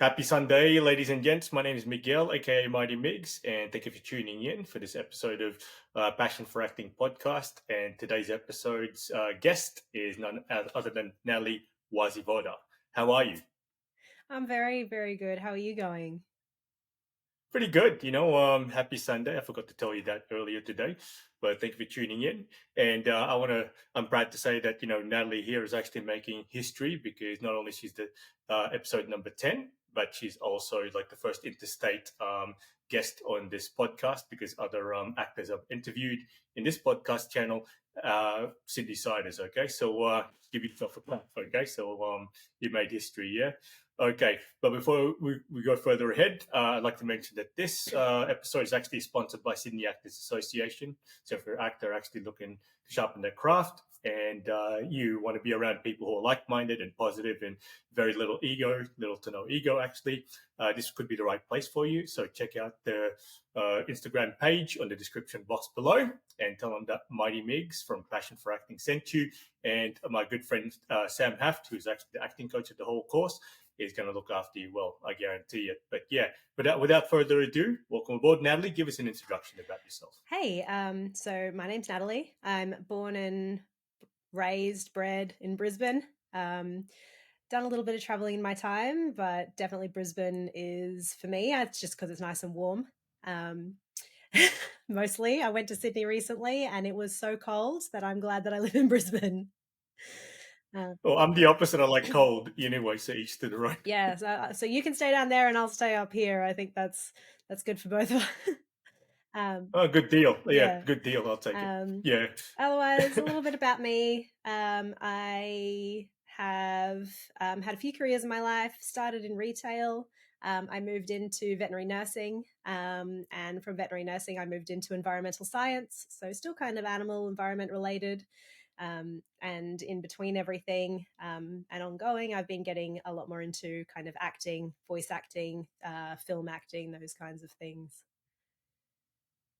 Happy Sunday, ladies and gents. My name is Miguel, aka Mighty Migs, and thank you for tuning in for this episode of Passion for Acting podcast. And today's episode's guest is none other than Natalie Warzywoda. How are you? I'm very, very good. How are you going? Pretty good, happy Sunday. I forgot to tell you that earlier today, but thank you for tuning in. And I'm proud to say that, Natalie here is actually making history because not only she's the episode number 10, but she's also like the first interstate guest on this podcast because other actors I've interviewed in this podcast channel, Sydney Siders. Okay. So give yourself a clap. Okay. So you made history. Yeah. Okay, but before we go further ahead, I'd like to mention that this episode is actually sponsored by Sydney Actors Association. So if you're an actor actually looking to sharpen their craft and you want to be around people who are like-minded and positive and very little ego, little to no ego actually, this could be the right place for you. So check out the Instagram page on the description box below and tell them that Mighty Migs from Passion for Acting sent you. And my good friend Sam Haft, who's actually the acting coach of the whole course, is going to look after you well, I guarantee it. But yeah, without further ado, welcome aboard. Natalie, give us an introduction about yourself. Hey, so my name's Natalie. I'm born and bred in Brisbane. Done a little bit of traveling in my time, but definitely Brisbane is for me. It's just because it's nice and warm. Mostly, I went to Sydney recently, and it was so cold that I'm glad that I live in Brisbane. Well, I'm the opposite. I like cold anyway, so each to the right. Yeah, so you can stay down there, and I'll stay up here. I think that's good for both of us. Oh, good deal. Yeah, Yeah. good deal. I'll take it. Um, Yeah. Otherwise, a little bit about me. I have had a few careers in my life. Started in retail. I moved into veterinary nursing, and from veterinary nursing, I moved into environmental science. So still kind of animal environment related. And in between everything and ongoing, I've been getting a lot more into kind of acting, voice acting, film acting, those kinds of things.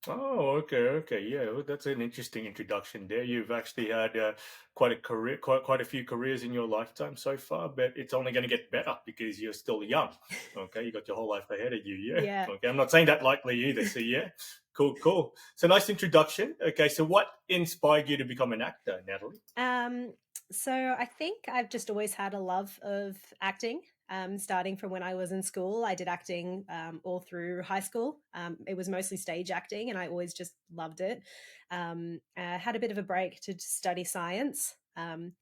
Oh, okay. Yeah, well, that's an interesting introduction there. You've actually had quite a career, quite a few careers in your lifetime so far, but it's only going to get better because you're still young. Okay, you got your whole life ahead of you. Yeah. Yeah. Okay, I'm not saying that lightly either. So yeah, cool. So nice introduction. Okay, so what inspired you to become an actor, Natalie? So I think I've just always had a love of acting. Starting from when I was in school, I did acting all through high school. It was mostly stage acting, and I always just loved it. I had a bit of a break to study science,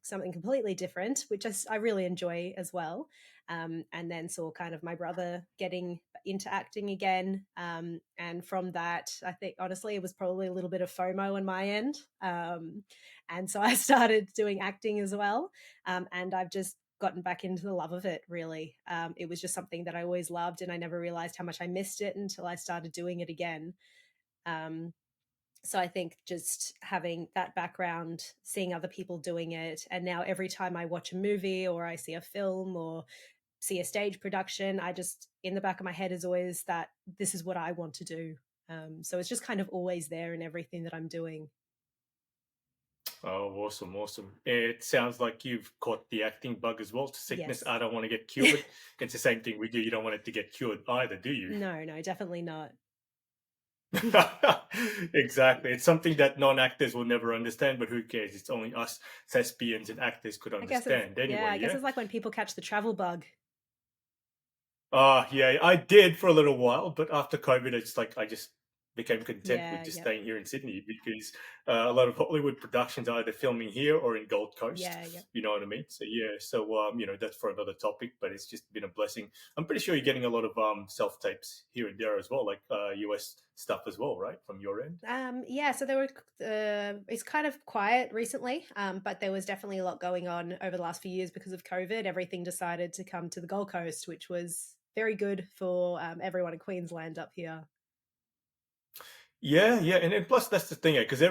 something completely different, which I really enjoy as well. And then saw kind of my brother getting into acting again. And from that, I think honestly, it was probably a little bit of FOMO on my end. And so I started doing acting as well. And I've just gotten back into the love of it, really. It was just something that I always loved, and I never realized how much I missed it until I started doing it again. Um, so I think just having that background, seeing other people doing it, and now every time I watch a movie or I see a film or see a stage production, I just, in the back of my head is always that this is what I want to do. So it's just kind of always there in everything that I'm doing. Oh, awesome. It sounds like you've caught the acting bug as well. To sickness, Yes. I don't want to get cured. It's the same thing we do. You don't want it to get cured either, do you? No, definitely not. Exactly. It's something that non-actors will never understand, but who cares? It's only us thespians and actors could understand I anyway, guess yeah? it's like when people catch the travel bug. Yeah, I did for a little while, but after COVID, it's like I just became content with Yeah, just yep. staying here in Sydney because a lot of Hollywood productions are either filming here or in Gold Coast. Yeah, yep. You know what I mean? So yeah, that's for another topic, but it's just been a blessing. I'm pretty sure you're getting a lot of self tapes here and there as well, like US stuff as well, right? From your end. Yeah, so there were it's kind of quiet recently, but there was definitely a lot going on over the last few years because of COVID. Everything decided to come to the Gold Coast, which was very good for everyone in Queensland up here. Yeah, and then plus that's the thing, because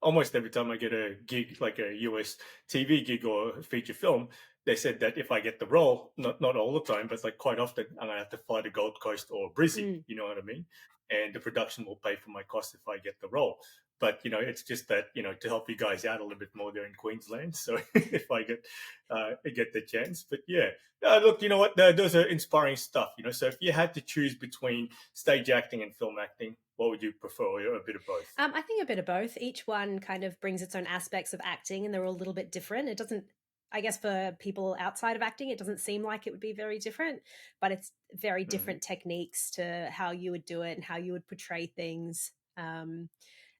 almost every time I get a gig, like a US TV gig or feature film, they said that if I get the role, not all the time, but like quite often, I'm gonna have to fly to Gold Coast or Brizzy. Mm. You know what I mean? And the production will pay for my cost if I get the role. But it's just that to help you guys out a little bit more there in Queensland. So if I get the chance, but yeah, look, you know what? Those are inspiring stuff. So if you had to choose between stage acting and film acting, what would you prefer? Or a bit of both? I think a bit of both. Each one kind of brings its own aspects of acting, and they're all a little bit different. It doesn't, I guess, for people outside of acting, it doesn't seem like it would be very different, but it's very Hmm. different techniques to how you would do it and how you would portray things.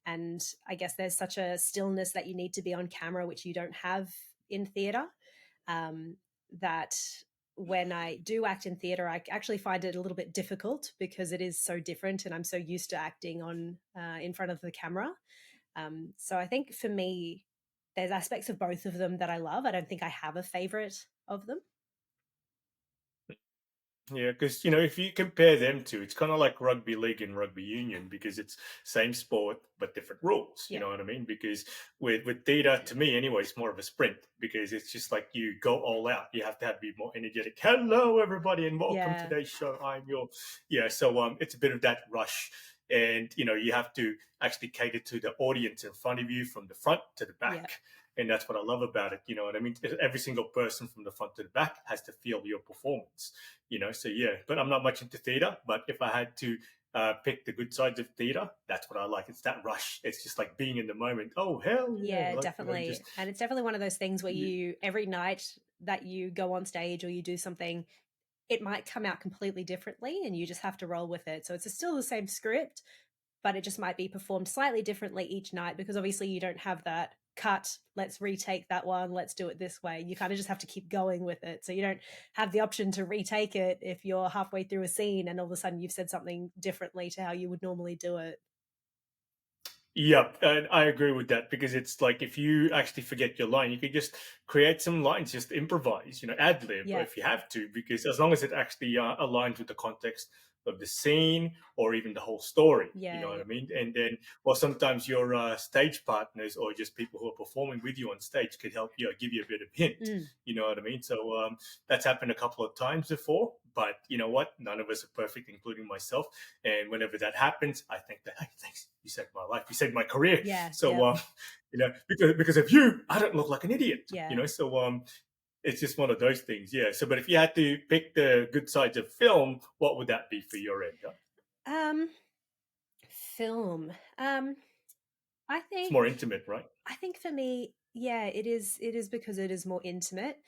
And I guess there's such a stillness that you need to be on camera, which you don't have in theatre. That when I do act in theatre, I actually find it a little bit difficult because it is so different, and I'm so used to acting on in front of the camera. So I think for me, there's aspects of both of them that I love. I don't think I have a favorite of them. Yeah, because if you compare them two, it's kind of like rugby league and rugby union because it's same sport but different rules. You Yeah, know what I mean? Because with theatre, to me anyway, it's more of a sprint because it's just like you go all out. You have to be more energetic. Hello, everybody, and welcome to yeah, today's show. I'm your So it's a bit of that rush, and you have to actually cater to the audience in front of you from the front to the yeah, back. And that's what I love about it. You know what I mean? Every single person from the front to the back has to feel your performance. So yeah, but I'm not much into theater. But if I had to pick the good sides of theater, that's what I like. It's that rush. It's just like being in the moment. Oh hell yeah! yeah, Like just definitely. And it's definitely one of those things where yeah, you, every night that you go on stage or you do something, it might come out completely differently and you just have to roll with it. So it's still the same script, but it just might be performed slightly differently each night because obviously you don't have that cut, let's retake that one, let's do it this way. You kind of just have to keep going with it. So you don't have the option to retake it if you're halfway through a scene and all of a sudden you've said something differently to how you would normally do it. Yep, and I agree with that because it's like if you actually forget your line, you can just create some lines, just improvise, ad lib Yeah, if you have to, because as long as it actually aligns with the context of the scene or even the whole story, you know yeah, what I mean? And then, well, sometimes your stage partners or just people who are performing with you on stage could help you, give you a bit of hint, mm, you know what I mean? So that's happened a couple of times before, but you know what? None of us are perfect, including myself. And whenever that happens, I think that, hey, thanks, you saved my life, you saved my career. yeah, So, yeah, because of you, I don't look like an idiot. yeah. So it's just one of those things. Yeah. So, but if you had to pick the good sides of film, what would that be for your end? Huh? Um, film. I It's think more intimate, right? I think for me, yeah, it is because it is more intimate.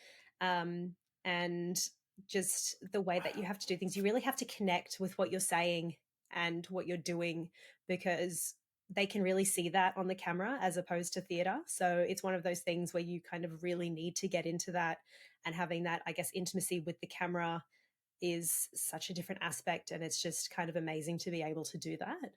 Um, and just the way that you have to do things, you really have to connect with what you're saying and what you're doing because they can really see that on the camera as opposed to theater. So it's one of those things where you kind of really need to get into that, and having that, I guess, intimacy with the camera is such a different aspect, and it's just kind of amazing to be able to do that.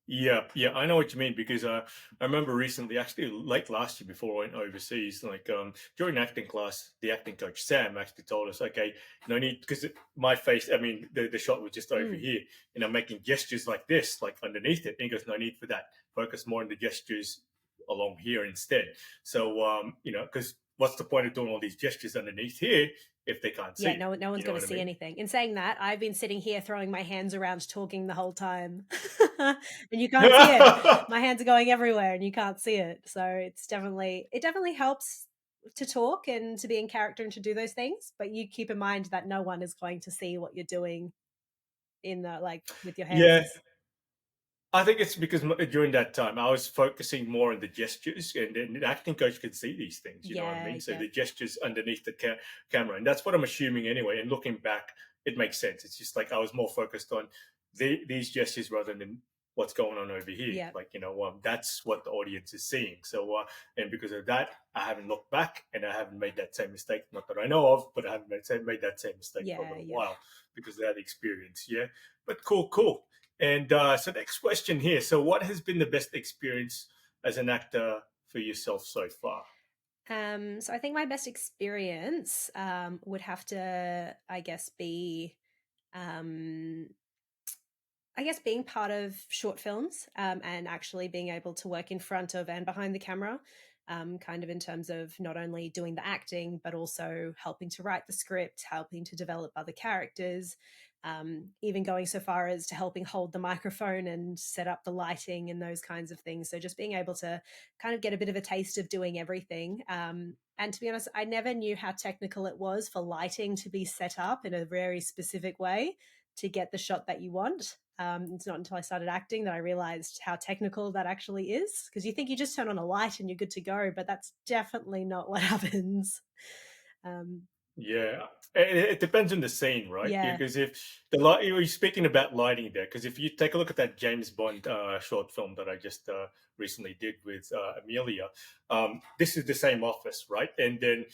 Yeah, yeah, I know what you mean because I remember recently, actually late last year before I went overseas, like during acting class, the acting coach Sam actually told us, okay, no need because my face, I mean, the shot was just over Mm. here, and I'm making gestures like this, like underneath it. And he goes, no need for that. Focus more on the gestures along here instead. So because what's the point of doing all these gestures underneath here if they can't see Yeah, it? no You one's know going to what I see mean? anything. In saying that, I've been sitting here throwing my hands around talking the whole time. And you can't see it. My hands are going everywhere and you can't see it. So it definitely helps to talk and to be in character and to do those things, but you keep in mind that no one is going to see what you're doing in the like with your Yeah, hands. I think it's because during that time I was focusing more on the gestures, and then the acting coach could see these things. You know what I Yeah, mean? So yeah. the gestures underneath the camera, and that's what I'm assuming anyway. And looking back, it makes sense. It's just like I was more focused on these gestures rather than what's going on over here. Yeah. Like that's what the audience is seeing. So and because of that, I haven't looked back, and I haven't made that same mistake. Not that I know of, but I haven't made that same mistake for a Yeah, little yeah. while because of that experience. Yeah, but cool, cool. And so, next question here. So, what has been the best experience as an actor for yourself so far? So I think my best experience would have to, I guess, be um I guess being part of short films and actually being able to work in front of and behind the camera. kind of in terms of not only doing the acting, but also helping to write the script, helping to develop other characters, even going so far as to helping hold the microphone and set up the lighting and those kinds of things. So just being able to kind of get a bit of a taste of doing everything. And to be honest, I never knew how technical it was for lighting to be set up in a very specific way to get the shot that you want. It's not until I started acting that I realized how technical that actually is. Because you think you just turn on a light and you're good to go, but that's definitely not what happens. Um, Yeah, it depends on the scene, right? yeah. Because if the light, you're speaking about lighting there, because if you take a look at that James Bond short film that I just recently did with Amelia, this is the same office, right? And then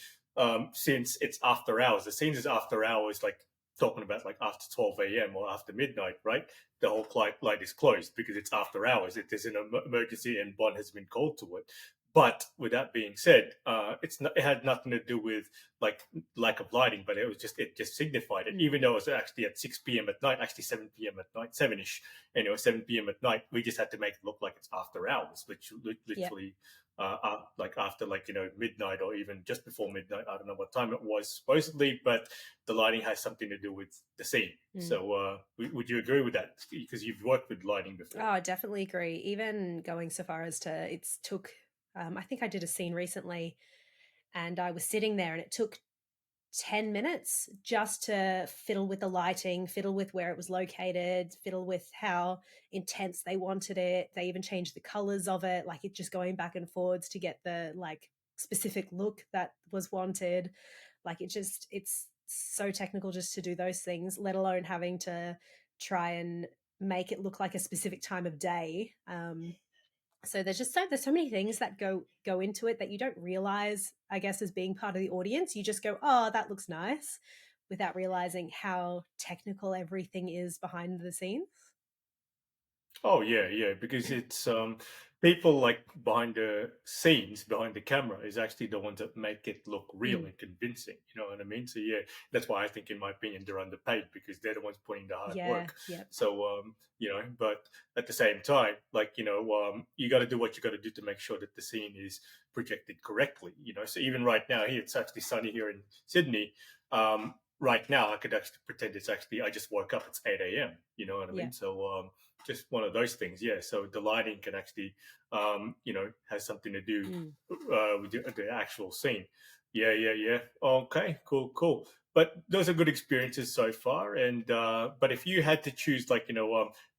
since it's after hours, the scene is after hours, like talking about like after 12 a.m. or after midnight, right? The whole light is closed because it's after hours. It is an emergency and Bond has been called to it. But with that being said, it had nothing to do with like lack of lighting, but it just signified it. Mm. Even though it was actually at 6 p.m. at night, actually 7 p.m. at night, 7ish, 7 p.m. at night, we just had to make it look like it's after hours, which Yeah. literally like after like midnight or even just before midnight. I don't know what time it was supposedly, but the lighting has something to do with the scene. Mm. So would you agree with that? Because you've worked with lighting Oh, before. I definitely agree. Even going so far as to it's took, I think I did a scene recently and I was sitting there and it took 10 minutes just to fiddle with the lighting, fiddle with where it was located, fiddle with how intense they wanted it. They even changed the colors of it, like it just going back and forwards to get the like specific look that was wanted. Like it's so technical just to do those things, let alone having to try and make it look like a specific time of day. So there's so many things that go into it that you don't realize, I guess, as being part of the audience. You just go, oh, that looks nice, without realizing how technical everything is behind the scenes. Oh yeah, yeah, because it's people like behind the scenes, behind the camera is actually the ones that make it look real Mm, and convincing. You know what I mean? So yeah, that's why I think, in my opinion, they're underpaid because they're the ones putting the hard yeah, work. yep, So but at the same time, like you got to do what you got to do to make sure that the scene is projected correctly. So even right now here, it's actually sunny here in Sydney. Right now, I could actually pretend it's actually I just woke up. It's 8 a.m. You know what I mean? yep. So just one of those things. Yeah. So the lighting can actually, has something to do Mm. with the actual scene. Yeah, yeah, yeah. Okay, cool, cool. But those are good experiences so far. And but if you had to choose, like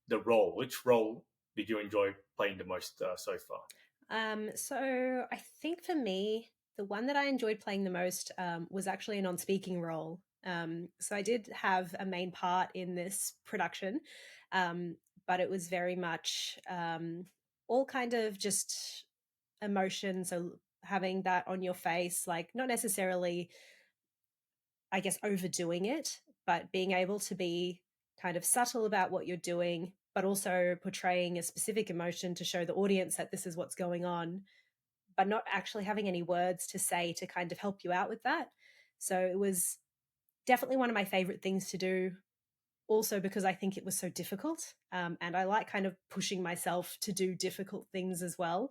the role, which role did you enjoy playing the most so far? So I think for me, the one that I enjoyed playing the most was actually a non-speaking role. So I did have a main part in this production, um, but it was very much all kind of just emotion. So having that on your face, like not necessarily, I guess, overdoing it, but being able to be kind of subtle about what you're doing, but also portraying a specific emotion to show the audience that this is what's going on, but not actually having any words to say to kind of help you out with that. So it was definitely one of my favorite things to do. Also, because I think it was so difficult. And I like kind of pushing myself to do difficult things as well.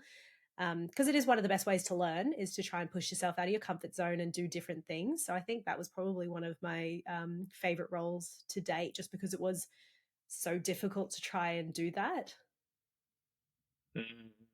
Because it is one of the best ways to learn is to try and push yourself out of your comfort zone and do different things. So I think that was probably one of my favorite roles to date, just because it was so difficult to try and do that.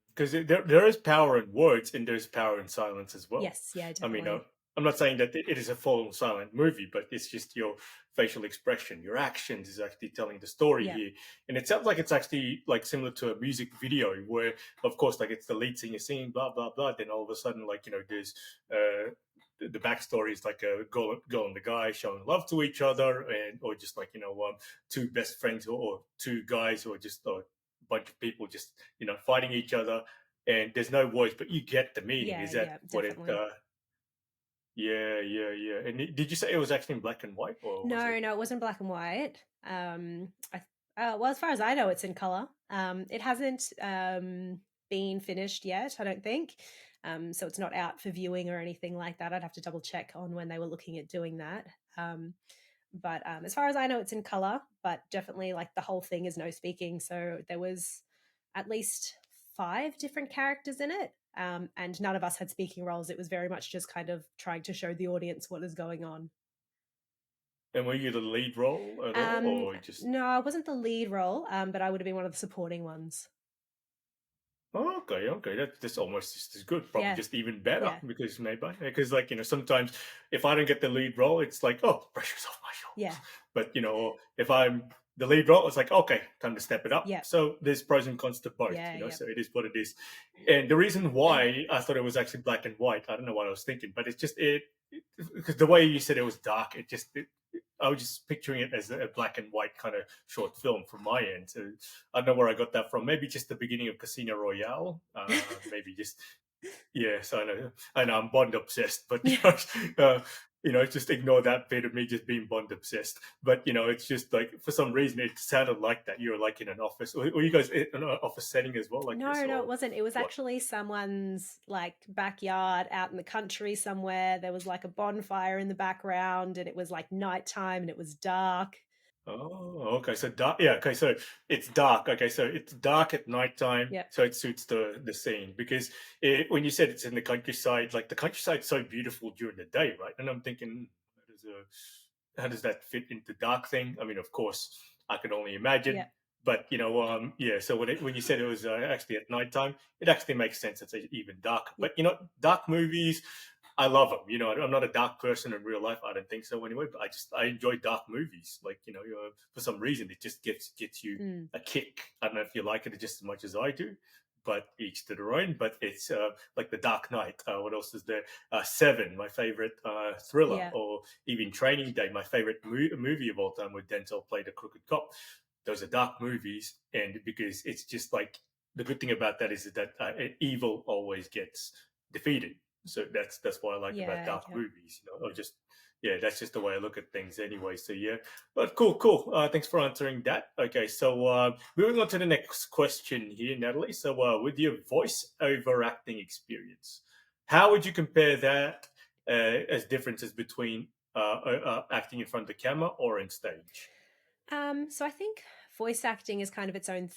Because there is power in words and there's power in silence as well. Yes, yeah, I mean, definitely. I'm not saying that it is a full silent movie, but it's just your facial expression, your actions is actually telling the story Yeah, here. And it sounds like it's actually like similar to a music video where, of course, like it's the lead singer singing blah blah blah. Then all of a sudden, like there's the backstory is like a girl and the guy showing love to each other, and or just like two best friends or two guys who are just a bunch of people just fighting each other, and there's no voice, but you get the meaning. yeah, Is that yeah, what it? definitely. Yeah, yeah, yeah. And did you say it was actually in black and white, or was it? No, no, it wasn't black and white. Well, as far as I know, it's in color. It hasn't been finished yet, I don't think. So it's not out for viewing or anything like that. I'd have to double check on when they were looking at doing that. But as far as I know, it's in color. But definitely, like the whole thing is no speaking. So there was at least five different characters in it. and none of us had speaking roles. It was very much just kind of trying to show the audience what is going on. And were you the lead role at all, Um, or just? no, I wasn't the lead role, but I would have been one of the supporting ones. Oh, okay, okay, that's almost just as good, probably Yeah, just even better yeah, because maybe because like sometimes if I don't get the lead role, it's like oh pressure's off my yeah, shoulders. But if I'm the lead role, it's like okay, time to step it up. yeah, So there's pros and cons to both, yeah, yeah, so it is what it is. And the reason why I thought it was actually black and white, I don't know what I was thinking, but it's just because the way you said it was dark, I was just picturing it as a black and white kind of short film from my end. So I don't know where I got that from. Maybe just the beginning of Casino Royale. Maybe just yeah. So I know I'm Bond obsessed, but yeah. just ignore that bit of me just being Bond obsessed. But it's just like for some reason it sounded like that. You were like in an office. Were you guys in an office setting as well, like this, No, no, it or wasn't. It was what? actually someone's like backyard out in the country somewhere. There was like a bonfire in the background, and it was like nighttime and it was dark. Oh, okay. So dark. Yeah. Okay. So it's dark. Okay. So it's dark at nighttime. Yeah, So it suits the scene because when you said it's in the countryside, like the countryside's so beautiful during the day, right? And I'm thinking, how does that fit into dark thing? I mean, of course, I can only yeah, imagine. But yeah. So when you said it was actually at nighttime, it actually makes sense. It's even darker. yeah, But dark movies, I love them. I'm not a dark person in real life. I don't think so anyway. But I enjoy dark movies. Like for some reason, it just gets you mm, a kick. I don't know if you like it just as much as I do, but each to their own. But it's like The Dark Knight. What else is there? Seven, my favorite thriller, yeah, or even Training Day, my favorite movie of all time, where Denzel played a crooked cop. Those are dark movies, and because it's just like the good thing about that is that evil always gets defeated. So that's what I like about yeah, dark yeah. movies, or just yeah, that's just the way I look at things anyway. So yeah, but cool. Thanks for answering that. Okay, so moving on to the next question here, Natalie. So with your voice over acting experience, how would you compare that as differences between acting in front of the camera or in stage? So I think voice acting is kind of its own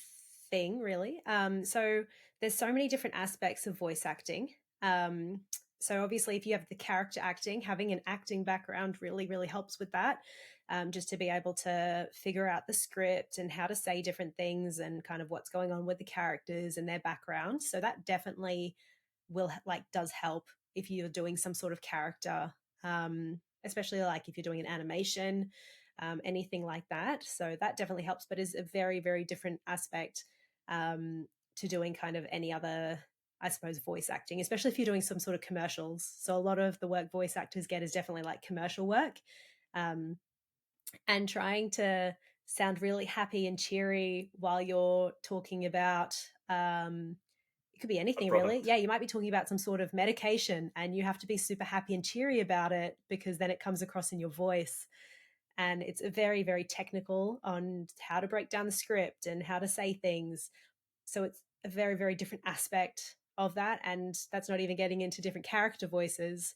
thing, really. So there's so many different aspects of voice acting. Um, so obviously, if you have the character acting, having an acting background really, really helps with that. Just to be able to figure out the script and how to say different things and kind of what's going on with the characters and their background. So that definitely will like does help if you're doing some sort of character, especially like if you're doing an animation, anything like that. So that definitely helps, but is a very, very different aspect to doing kind of any other, I suppose, voice acting, especially if you're doing some sort of commercials. So a lot of the work voice actors get is definitely like commercial work, um, and trying to sound really happy and cheery while you're talking about it could be A anything really. product. Yeah, you might be talking about some sort of medication and you have to be super happy and cheery about it because then it comes across in your voice. And it's a very, very technical on how to break down the script and how to say things. So it's a very, very different aspect of that. And that's not even getting into different character voices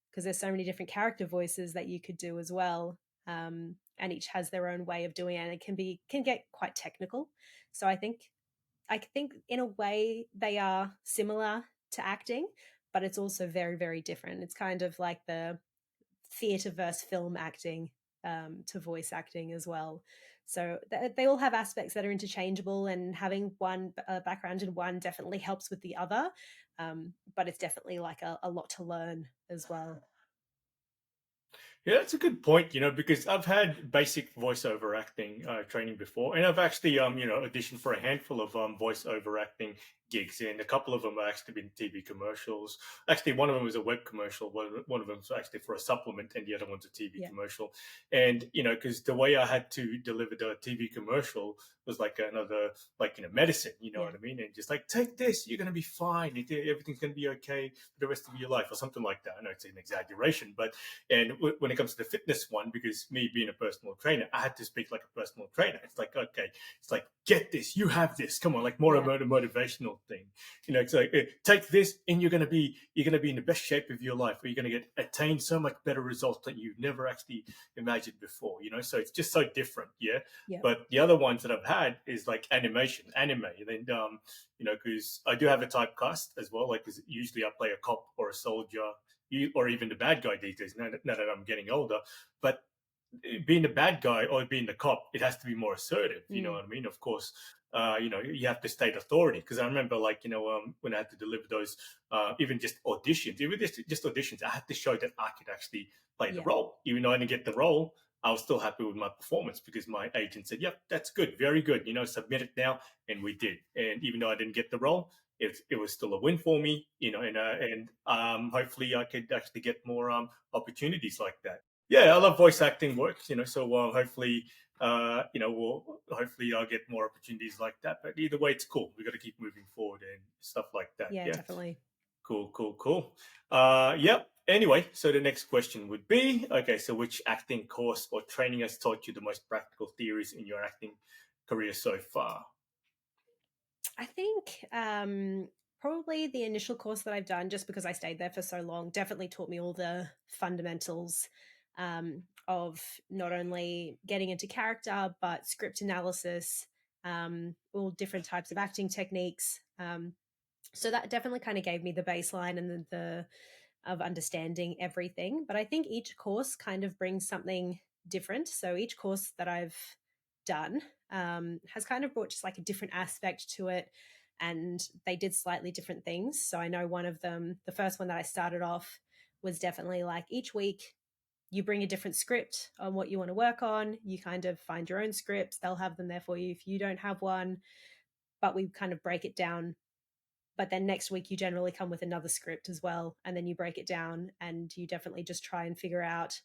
because there's so many different character voices that you could do as well. And each has their own way of doing it, and it can get quite technical. So I think in a way they are similar to acting, but it's also very, very different. It's kind of like the theatre versus film acting to voice acting as well. So they all have aspects that are interchangeable, and having one background in one definitely helps with the other. But it's definitely like a lot to learn as well. Yeah, that's a good point, because I've had basic voiceover acting training before, and I've actually, auditioned for a handful of voiceover acting gigs, and a couple of them have actually been TV commercials. Actually, one of them was a web commercial, one of them was actually for a supplement, and the other one's a TV Yeah, commercial. And, because the way I had to deliver the TV commercial was like another, like, medicine, you know yeah, what I mean? And just like, take this, you're going to be fine. Everything's going to be okay for the rest of your life, or something like that. I know it's an exaggeration, but and when it comes to the fitness one, because me being a personal trainer, I had to speak like a personal trainer. It's like, okay, it's like, get this, you have this, come on, like more yeah, of a motivational something. It's like take this, and you're gonna be in the best shape of your life, or you're gonna get attain so much better results that you've never actually imagined before. So it's just so different, yeah. Yeah. But the other ones that I've had is like animation, anime, and then because I do have a typecast as well. Like 'cause usually I play a cop or a soldier, or even the bad guy these days. Now that I'm getting older, but being the bad guy or being the cop, it has to be more assertive. You know Mm. what I mean? Of course, you have to state authority. Because I remember, like, when I had to deliver those, even just auditions, even just auditions, I had to show that I could actually play the Yeah. role. Even though I didn't get the role, I was still happy with my performance because my agent said, "Yep, that's good, very good. Submit it now," and we did. And even though I didn't get the role, it was still a win for me. And hopefully I could actually get more opportunities like that. Yeah, I love voice acting work. So hopefully, hopefully I'll get more opportunities like that. But either way, it's cool. We got to keep moving forward and stuff like that. Yeah, Yeah, definitely. cool, cool, cool. Yep. Anyway, so the next question would be, okay, so which acting course or training has taught you the most practical theories in your acting career so far? I think probably the initial course that I've done, just because I stayed there for so long, definitely taught me all the fundamentals of not only getting into character, but script analysis, all different types of acting techniques. So that definitely kind of gave me the baseline and the of understanding everything. But I think each course kind of brings something different. So each course that I've done has kind of brought just like a different aspect to it. And they did slightly different things. So I know one of them, the first one that I started off, was definitely like each week you bring a different script on what you want to work on. You kind of find your own scripts, they'll have them there for you if you don't have one. But we kind of break it down, but then next week you generally come with another script as well, and then you break it down and you definitely just try and figure out,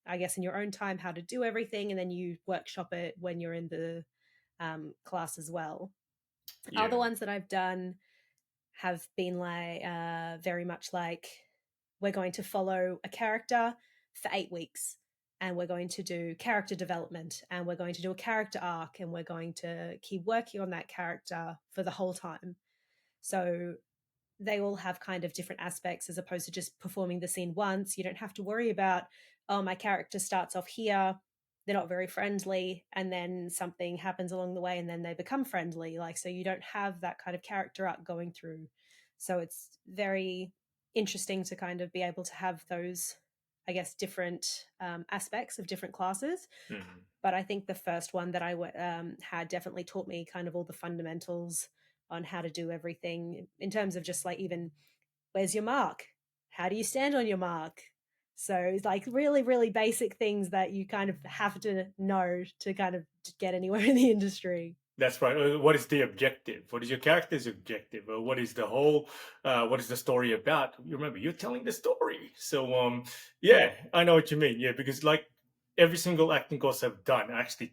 I guess, in your own time how to do everything, and then you workshop it when you're in the class as well. Other Yeah, ones that I've done have been like very much like, we're going to follow a character for 8 weeks, and we're going to do character development, and we're going to do a character arc, and we're going to keep working on that character for the whole time. So they all have kind of different aspects, as opposed to just performing the scene once. You don't have to worry about, oh, my character starts off here, they're not very friendly, and then something happens along the way and then they become friendly. Like, so you don't have that kind of character arc going through. So it's very interesting to kind of be able to have those, I guess, different aspects of different classes. mhm. But I think the first one that I had definitely taught me kind of all the fundamentals on how to do everything, in terms of just like, even where's your mark? How do you stand on your mark? So it's like really, really basic things that you kind of have to know to kind of get anywhere in the industry. That's right. What is the objective? What is your character's objective? Or what is the whole? What is the story about? You remember, you're telling the story. So, Yeah. yeah, I know what you mean. Yeah, because like every single acting course I've done actually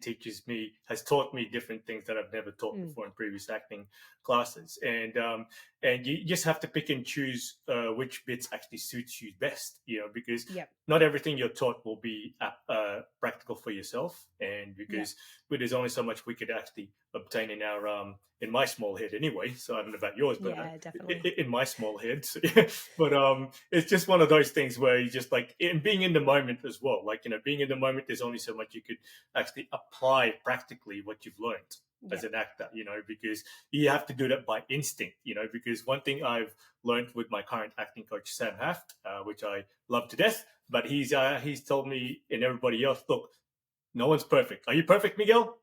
has taught me different things that I've never taught Mm. before in previous acting classes. And you just have to pick and choose which bits actually suits you best. Because Yep. not everything you're taught will be practical for yourself, and Yep. because there's only so much we could actually obtain in our in my small head anyway. So I don't know about yours, but Yeah, definitely. in my small head. So, yeah. But it's just one of those things where you just like being in the moment as well. Like being in the moment, there's only so much you could actually apply practically what you've learned as Yep. an actor. Because you have to do that by instinct. Because one thing I've learned with my current acting coach Sam Haft, which I love to death, but he's told me and everybody else, look, no one's perfect. Are you perfect, Miguel?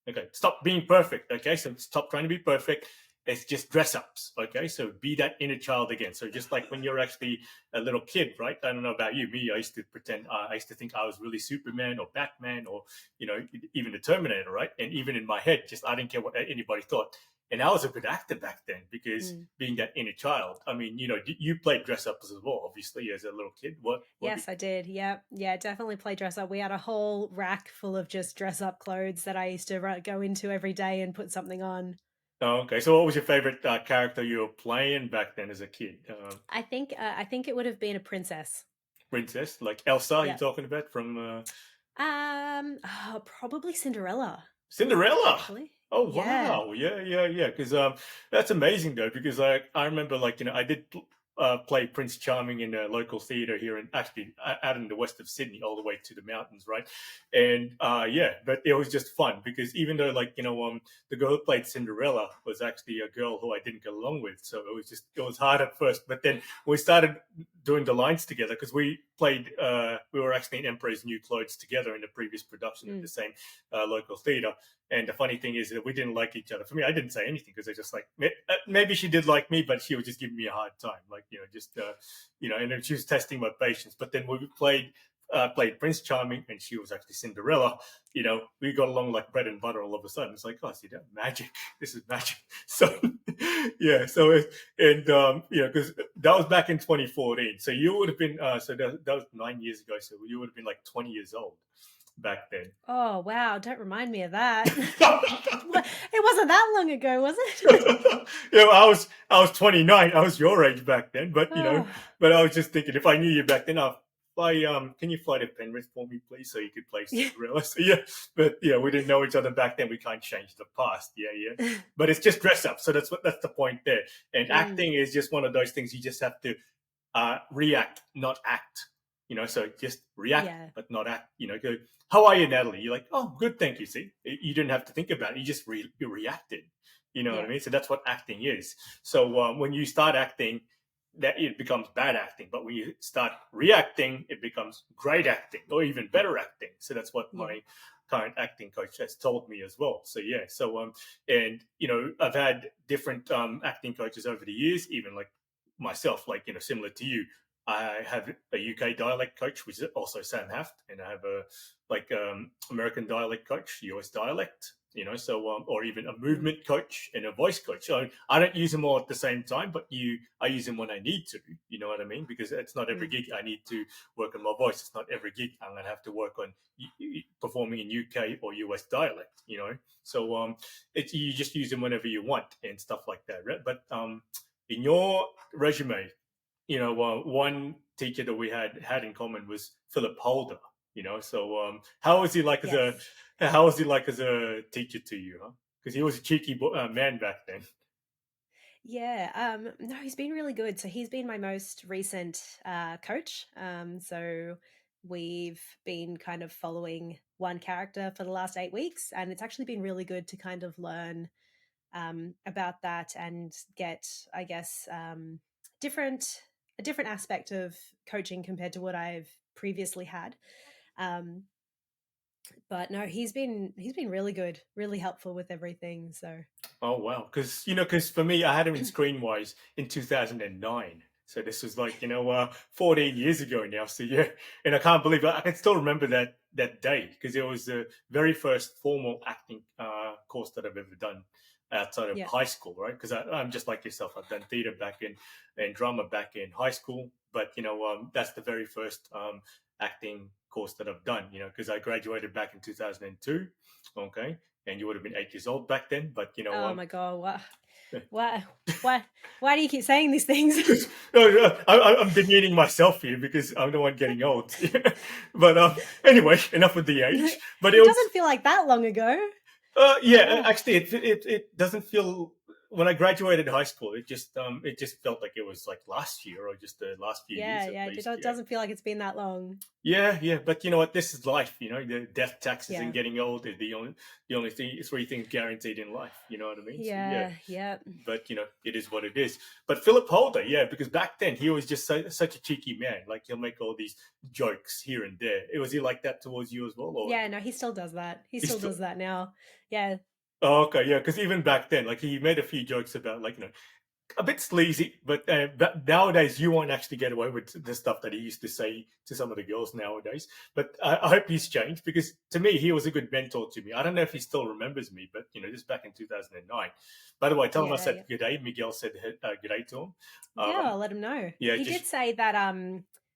Okay, stop being perfect. Okay, so stop trying to be perfect. It's just dress ups. Okay, so be that inner child again. So just like when you're actually a little kid, right? I don't know about you. Me, I used to pretend. I used to think I was really Superman or Batman or even the Terminator, right? And even in my head, just I didn't care what anybody thought. And I was a good actor back then because Mm. being that inner child. I mean, you played dress ups as well, obviously, as a little kid. What? Yes, I did. Yep. Yeah, definitely play dress up. We had a whole rack full of just dress up clothes that I used to go into every day and put something on. Oh, okay. So, what was your favorite character you were playing back then as a kid? I think it would have been a princess. Princess, like Elsa, you're Yep. talking about from Probably Cinderella, Cinderella. actually. Oh Yeah. wow, yeah, yeah, yeah. Because that's amazing though. Because I remember like I did play Prince Charming in a local theater here in actually out in the west of Sydney, all the way to the mountains, right? And yeah, but it was just fun because even though like the girl who played Cinderella was actually a girl who I didn't get along with, so it was hard at first. But then we started doing the lines together because we were actually in Emperor's New Clothes together in the previous production at the Mm. same local theater. And the funny thing is that we didn't like each other. For me, I didn't say anything because I just like maybe she did like me, but she was just giving me a hard time, like just and then she was testing my patience. But then when we played Prince Charming, and she was actually Cinderella. We got along like bread and butter. All of a sudden, it's like, oh, see that magic. This is magic. So yeah, because that was back in 2014. So you would have been that was 9 years ago. So you would have been like 20 years old back then. Oh, wow, don't remind me of that. It wasn't that long ago, was it? I was 29. I was your age back then, Oh, but I was just thinking if I knew you back then, can you fly to Penrith for me, please, so you could play yeah. Cinderella? So yeah, but yeah, we didn't know each other back then. We can't change the past. Yeah, yeah. But it's just dress up, so that's the point there. And Mm, acting is just one of those things you just have to react, not act. So just react, yeah, but not act. Go, how are you, Natalie? You're like, oh, good, thank you. See, you didn't have to think about it. You just you reacted. You know what I yeah, mean? So that's what acting is. So when you start acting, that it becomes bad acting. But when you start reacting, it becomes great acting or even better acting. So that's what yeah. my current acting coach has told me as well. So yeah, and I've had different acting coaches over the years, even like myself, like similar to you. I have a UK dialect coach, which is also Sam Haft, and I have a American dialect coach, US dialect. Or even a Mm, movement coach and a voice coach. So I don't use them all at the same time, but I use them when I need to. You know what I mean? Because it's not every mm, gig I need to work on my voice. It's not every gig I'm gonna have to work on performing in UK or US dialect. So you just use them whenever you want and stuff like that. Right? But in your resume, one teacher that we had in common was Philip Holder. So yes. how was he like as a teacher to you? Huh? Because he was a cheeky man back then. Yeah, no, he's been really good. So he's been my most recent coach. So we've been kind of following one character for the last 8 weeks, and it's actually been really good to kind of learn about that and get, I guess, different a different aspect of coaching compared to what I've previously had. Um, but no, he's been really good, really helpful with everything. So Oh wow, because for me, I had him in Screenwise in 2009. So this was like 14 years ago now. So yeah, and I can't believe I can still remember that day because it was the very first formal acting course that I've ever done outside of yeah. high school, right? Because I'm just like yourself. I've done theater back in and drama back in high school, but that's the very first acting course that I've done. Because I graduated back in 2002. Okay, and you would have been 8 years old back then. But Oh my god, what? Why? Why? Why do you keep saying these things? because I'm demeaning myself here because I'm the one getting old. But anyway, enough with the age. But it It was doesn't feel like that long ago. yeah. Oh, Actually, it doesn't feel. When I graduated high school, it just felt like it was like last year or just the last few yeah, years at yeah. least. It Yeah. doesn't feel like it's been that long. Yeah, yeah, but you know what? This is life. The death, taxes, and Yeah, getting old are the only three things guaranteed in life. You know what I mean? So yeah, yeah, yeah. but it is what it is. But Philip Holder, yeah, because back then he was just such a cheeky man. Like he'll make all these jokes here and there. Was he like that towards you as well, or Yeah, no, he still does that. He he's still still? does that now. Yeah, Oh, okay, yeah, because even back then, like he made a few jokes about like a bit sleazy, but nowadays you won't actually get away with the stuff that he used to say to some of the girls nowadays. But I hope he's changed because to me he was a good mentor to me. I don't know if he still remembers me, but just back in 2009. By the way, tell him I yeah, said yeah. good day. Miguel said good day to him. Yeah, Um, I'll let him know. yeah, He just did say that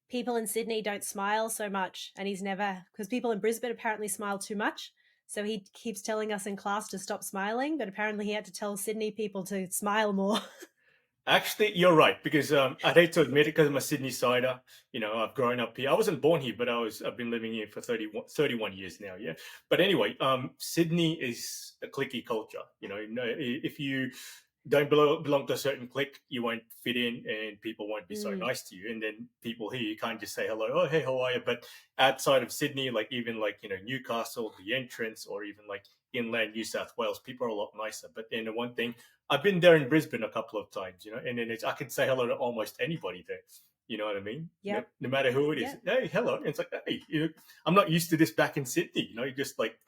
people in Sydney don't smile so much, and he's never because people in Brisbane apparently smile too much. So he keeps telling us in class to stop smiling, but apparently he had to tell Sydney people to smile more. Actually, you're right because I'd hate to admit it because I'm a Sydney sider. I've grown up here. I wasn't born here, but I've been living here for 31 years now. Yeah, but anyway, Sydney is a cliquey culture. If you don't belong to a certain clique, you won't fit in, and people won't be so Mm, nice to you. And then people here, you can't just say hello. Oh, hey, how are you? But outside of Sydney, like even like Newcastle, the entrance, or even like inland New South Wales, people are a lot nicer. But then the one thing I've been there in Brisbane a couple of times, and then I can say hello to almost anybody there. You know what I mean? No, yep. no matter who it is. Yep. Hey, hello. And it's like, hey, I'm not used to this back in Sydney. Just like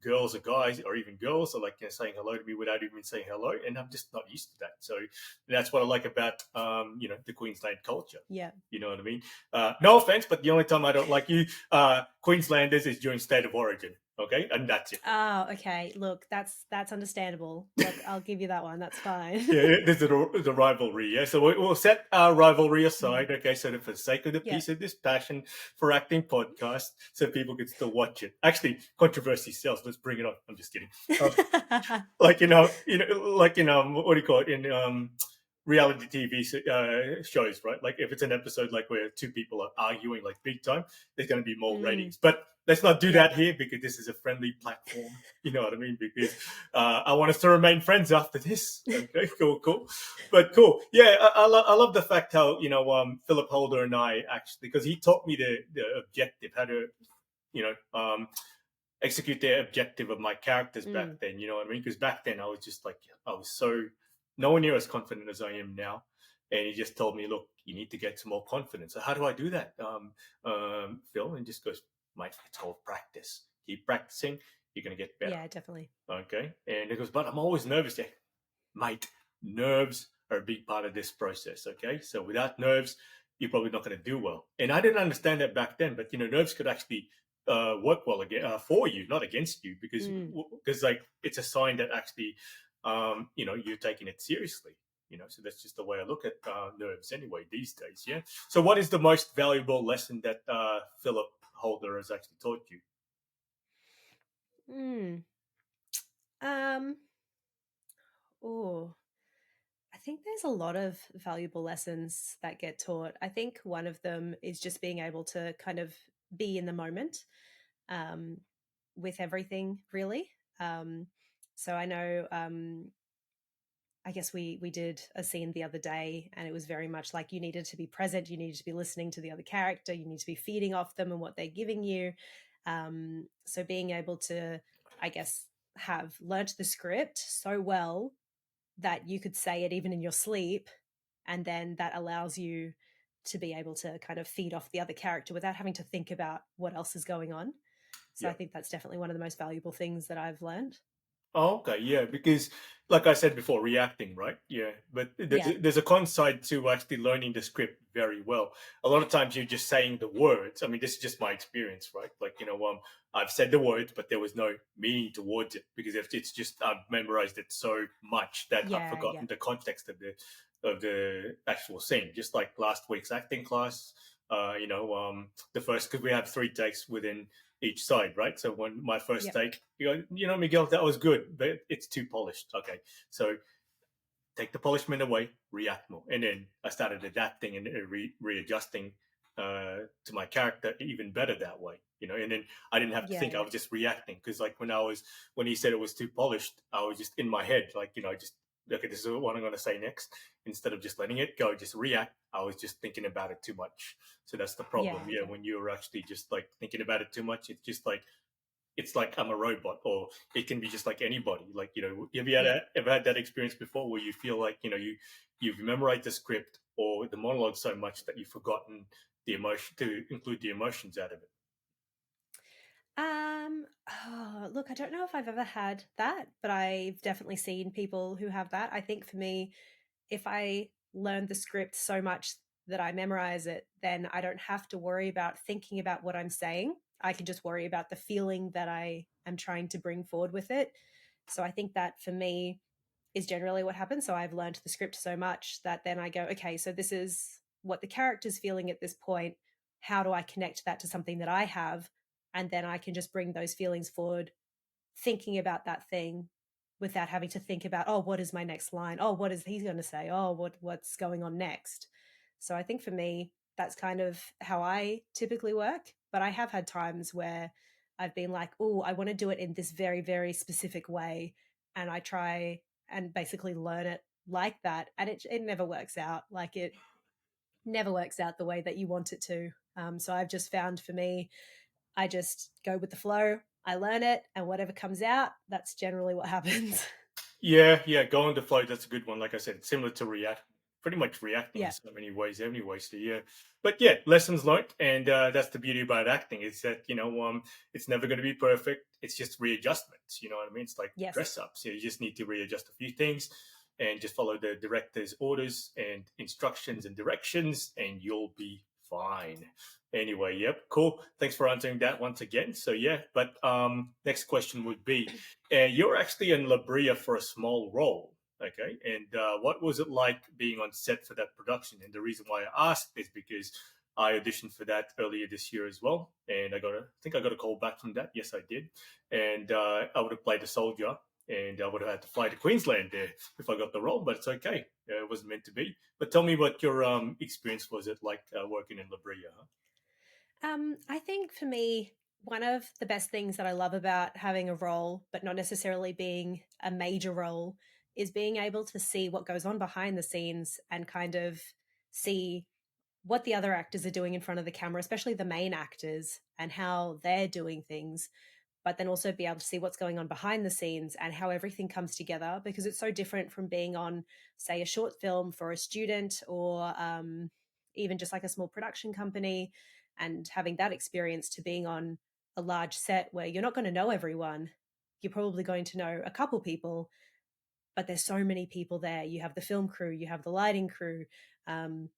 girls or guys or even girls are like saying hello to me without even saying hello, and I'm just not used to that. So that's what I like about the Queensland culture. Yep. You know what I mean? No offense, but the only time I don't like you Queenslanders is during state of origin. Okay, and that's it. Oh, okay. Look, that's understandable. Look, I'll give you that one. That's fine. Yeah, there's a rivalry. Yeah, so we'll set our rivalry Mm. aside. Okay, so that for the sake of the Yep. piece of this passion for acting podcast, so people can still watch it. Actually, controversy sells. Let's bring it on. I'm just kidding. Um, like like what do you call it in reality TV shows, right? Like if it's an episode like where two people are arguing like big time, there's going to be more Mm, ratings. But let's not do yep. that here because this is a friendly platform. You know what I mean? Because I want us to remain friends after this. Okay, cool, cool, but cool. Yeah, I love the fact how Philip Holder and I actually because he taught me the objective how to you know um execute the objective of my characters back Mm, then. You know what I mean? Because back then I was just like I was so nowhere near as confident as I am now. And he just told me, look, you need to get some more confidence. So how do I do that, Phil? And just goes, mate, it's all practice. Keep practicing. You're gonna get better. yeah, definitely. Okay. And he goes, but I'm always nervous. Yeah, mate, nerves are a big part of this process. Okay. So without nerves, you're probably not going to do well. And I didn't understand that back then, but nerves could actually work well again for you, not against you, Mm. because like it's a sign that actually, you're taking it seriously. So that's just the way I look at nerves anyway these days. Yeah. So what is the most valuable lesson that Philip Holder has actually taught you? Mm. Um, oh, I think there's a lot of valuable lessons that get taught. I think one of them is just being able to kind of be in the moment, um, with everything, really. Um, so I know, I guess we did a scene the other day, and it was very much like you needed to be present, you needed to be listening to the other character, you need to be feeding off them and what they're giving you. So being able to, I guess, have learnt the script so well that you could say it even in your sleep, and then that allows you to be able to kind of feed off the other character without having to think about what else is going on. So I Yeah. think that's definitely one of the most valuable things that I've learned. Oh, okay, yeah, because like I said before, reacting, right? Yeah, but Yeah, there's a con side to actually learning the script very well. A lot of times you're just saying the words. I mean, this is just my experience, right? Like, I've said the words, but there was no meaning towards it because if it's just I've memorized it so much that I've yeah, yeah, forgotten the context of the actual scene. Just like last week's acting class, the first because we have three takes within each side, right? So when my first yep, take, Miguel, that was good, but it's too polished. Okay, so take the polishment away, react more, and then I started adapting and readjusting to my character even better that way. And then I didn't have to yeah, think; I yeah, was just reacting because, like, when he said it was too polished, I was just in my head, like, just okay, this is what I'm going to say next. Instead of just letting it go, just react. I was just thinking about it too much. So that's the problem. yeah, Yeah, yeah, when you're actually just like thinking about it too much, it's like I'm a robot, or it can be just like anybody. Like have you yep. ever had that experience before where you feel like you've memorized the script or the monologue so much that you've forgotten the emotion to include the emotions out of it? Oh, look, I don't know if I've ever had that, but I've definitely seen people who have that. I think for me, if I learn the script so much that I memorize it, then I don't have to worry about thinking about what I'm saying. I can just worry about the feeling that I am trying to bring forward with it. So I think that for me is generally what happens. So I've learned the script so much that then I go, okay, so this is what the character's feeling at this point. How do I connect that to something that I have? And then I can just bring those feelings forward, thinking about that thing. without having to think about, oh, what is my next line? Oh, what is he going to say? Oh, what's going on next? So I think for me, that's kind of how I typically work. But I have had times where I've been like, oh, I want to do it in this very, very specific way. And I try and basically learn it like that. And it never works out. Like it never works out the way that you want it to. So I've just found for me, I just go with the flow. I learn it, and whatever comes out, that's generally what happens. Yeah, yeah, go on the flow. That's a good one. Like I said, similar to react, pretty much reacting in Yeah. so many ways, anyway. So yeah, but yeah, lessons learned, and that's the beauty about acting is that it's never going to be perfect. It's just readjustments. You know what I mean? It's like Yes. dress ups. You just need to readjust a few things, and just follow the director's orders and instructions and directions, and you'll be fine. Anyway, yep, cool. Thanks for answering that once again. So yeah, but next question would be you're actually in La Brea for a small role. Okay. And what was it like being on set for that production? And the reason why I asked is because I auditioned for that earlier this year as well. And I think I got a call back from that. Yes, I did. And I would have played a soldier and I would have had to fly to Queensland there if I got the role, but it's okay. It wasn't meant to be. But tell me what your experience was it like working in La Brea? Huh? I think for me, one of the best things that I love about having a role, but not necessarily being a major role, is being able to see what goes on behind the scenes and kind of see what the other actors are doing in front of the camera, especially the main actors, and how they're doing things, but then also be able to see what's going on behind the scenes and how everything comes together, because it's so different from being on, say, a short film for a student, or even just like a small production company, and having that experience, to being on a large set where you're not going to know everyone. You're probably going to know a couple people, but there's so many people there. You have the film crew, you have the lighting crew, um,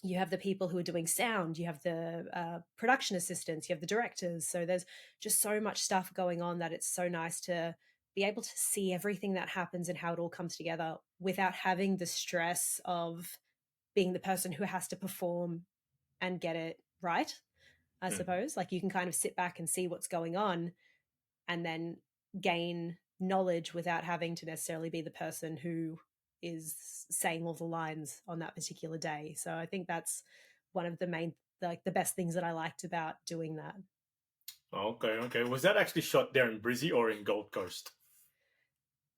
you have the people who are doing sound, you have the production assistants, you have the directors. So there's just so much stuff going on that it's so nice to be able to see everything that happens and how it all comes together without having the stress of being the person who has to perform and get it right. I Mhm. suppose like you can kind of sit back and see what's going on and then gain knowledge without having to necessarily be the person who is saying all the lines on that particular day. So I think that's one of the main, like the best things that I liked about doing that. Okay, okay. Was that actually shot there in Brizzy or in Gold Coast?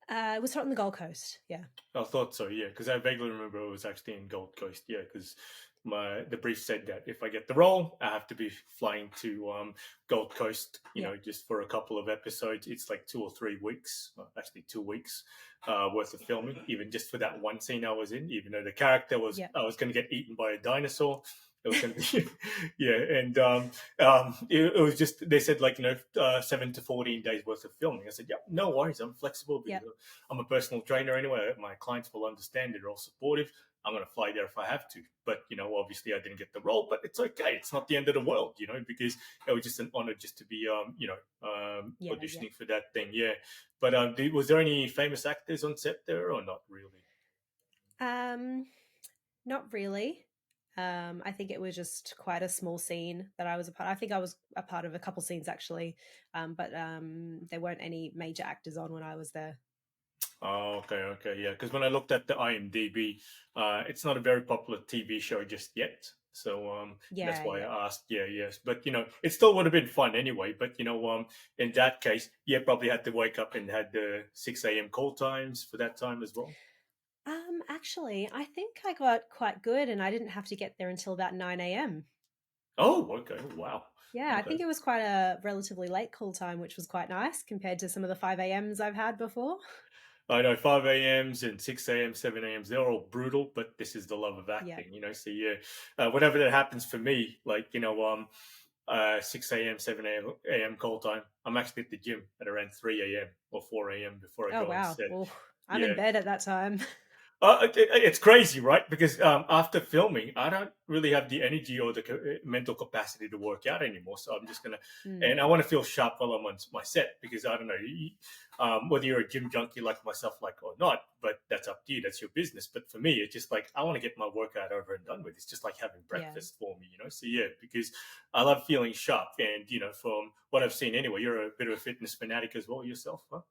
It was shot on the Gold Coast. Yeah. I thought so, yeah, because I vaguely remember it was actually in Gold Coast, yeah, because the brief said that if I get the role, I have to be flying to Gold Coast, Yeah. just for a couple of episodes. It's like 2 or 3 weeks, well, actually 2 weeks worth of filming, even just for that one scene I was in. Even though the character was, Yeah. I was going to get eaten by a dinosaur. It was going to be, yeah, and it was just they said like 7 to 14 days worth of filming. I said, yeah, no worries, I'm flexible Yeah. because I'm a personal trainer anyway. My clients will understand it. They're all supportive. I'm going to fly there if I have to. But, obviously I didn't get the role, but it's okay. It's not the end of the world, because it was just an honor just to be, Yeah. Yeah. auditioning for that thing. Yeah. But was there any famous actors on set there or not really? Um, Not really. I think it was just quite a small scene that I was a part. I think I was a part of a couple scenes actually, but there weren't any major actors on when I was there. Oh, okay, okay, yeah. Because when I looked at the IMDb, it's not a very popular TV show just yet. So that's Yeah, why yeah. I asked. Yeah, yes, but it still would have been fun anyway. But in that case, yeah, probably had to wake up and had the 6 a.m. call times for that time as well. Actually, I think I got quite good, and I didn't have to get there until about 9 a.m. Oh, okay, wow, Yeah, I okay. think it was quite a relatively late call time, which was quite nice compared to some of the 5 a.m.s I've had before. I know 5 a.m.s and 6 a.m., 7 a.m.s, they're all brutal, but this is the love of Yeah. acting. So yeah, whenever that happens for me, like, 6 a.m., 7 a.m. call time, I'm actually at the gym at around 3 a.m. or 4 a.m. before I Oh go on wow. set. Oh, I'm in Yeah. bed at that time. It's crazy, right? Because after filming, I don't really have the energy or the mental capacity to work out anymore. So I'm just gonna, Mm, and I want to feel sharp while I'm on my set because I don't know whether you're a gym junkie like myself, like or not. But that's up to you. That's your business. But for me, it's just like I want to get my workout over and done with. It's just like having yeah. breakfast for me. So yeah, because I love feeling sharp, and from what I've seen anyway, you're a bit of a fitness fanatic as well yourself, huh?